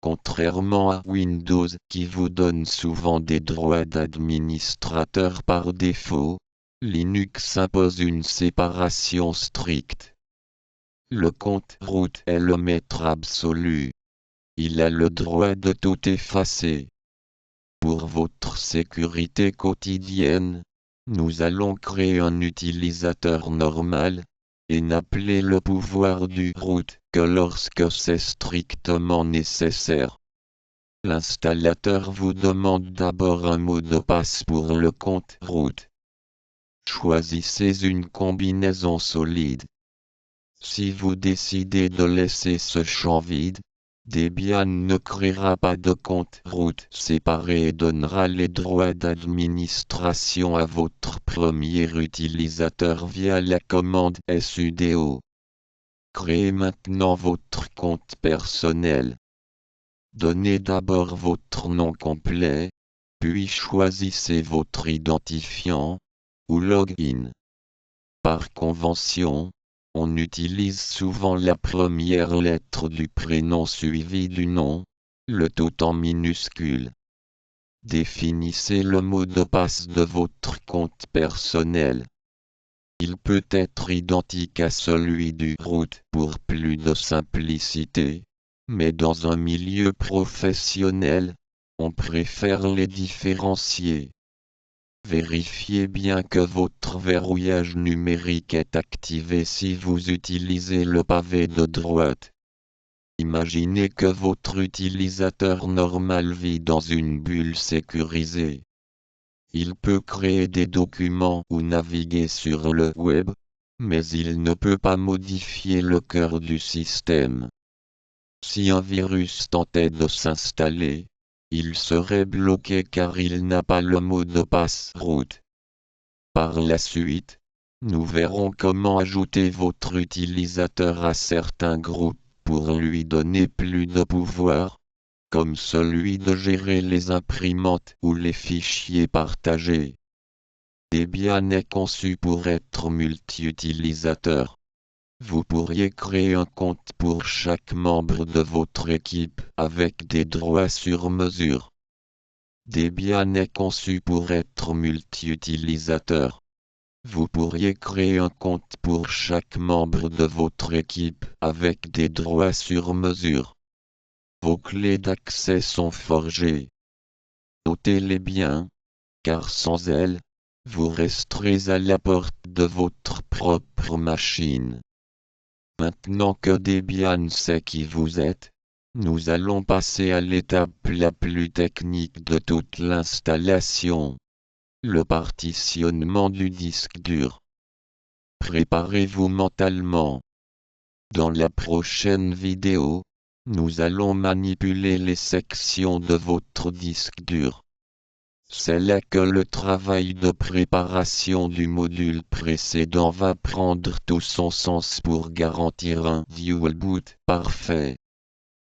Contrairement à Windows qui vous donne souvent des droits d'administrateur par défaut, Linux impose une séparation stricte. Le compte root est le maître absolu. Il a le droit de tout effacer. Pour votre sécurité quotidienne, nous allons créer un utilisateur normal, et n'appeler le pouvoir du root que lorsque c'est strictement nécessaire. L'installateur vous demande d'abord un mot de passe pour le compte root. Choisissez une combinaison solide. Si vous décidez de laisser ce champ vide, Debian ne créera pas de compte root séparé et donnera les droits d'administration à votre premier utilisateur via la commande sudo. Créez maintenant votre compte personnel. Donnez d'abord votre nom complet, puis choisissez votre identifiant, ou login. Par convention, on utilise souvent la première lettre du prénom suivie du nom, le tout en minuscule. Définissez le mot de passe de votre compte personnel. Il peut être identique à celui du root pour plus de simplicité, mais dans un milieu professionnel, on préfère les différencier. Vérifiez bien que votre verrouillage numérique est activé si vous utilisez le pavé de droite. Imaginez que votre utilisateur normal vit dans une bulle sécurisée. Il peut créer des documents ou naviguer sur le web, mais il ne peut pas modifier le cœur du système. Si un virus tentait de s'installer, il serait bloqué car il n'a pas le mot de passe root. Par la suite, nous verrons comment ajouter votre utilisateur à certains groupes pour lui donner plus de pouvoir, comme celui de gérer les imprimantes ou les fichiers partagés. Debian est conçu pour être multi-utilisateur. Vous pourriez créer un compte pour chaque membre de votre équipe avec des droits sur mesure. Debian est conçu pour être multi-utilisateur. Vous pourriez créer un compte pour chaque membre de votre équipe avec des droits sur mesure. Vos clés d'accès sont forgées. Notez-les bien, car sans elles, vous resterez à la porte de votre propre machine. Maintenant que Debian sait qui vous êtes, nous allons passer à l'étape la plus technique de toute l'installation, le partitionnement du disque dur. Préparez-vous mentalement. Dans la prochaine vidéo, nous allons manipuler les sections de votre disque dur. C'est là que le travail de préparation du module précédent va prendre tout son sens pour garantir un dual boot parfait.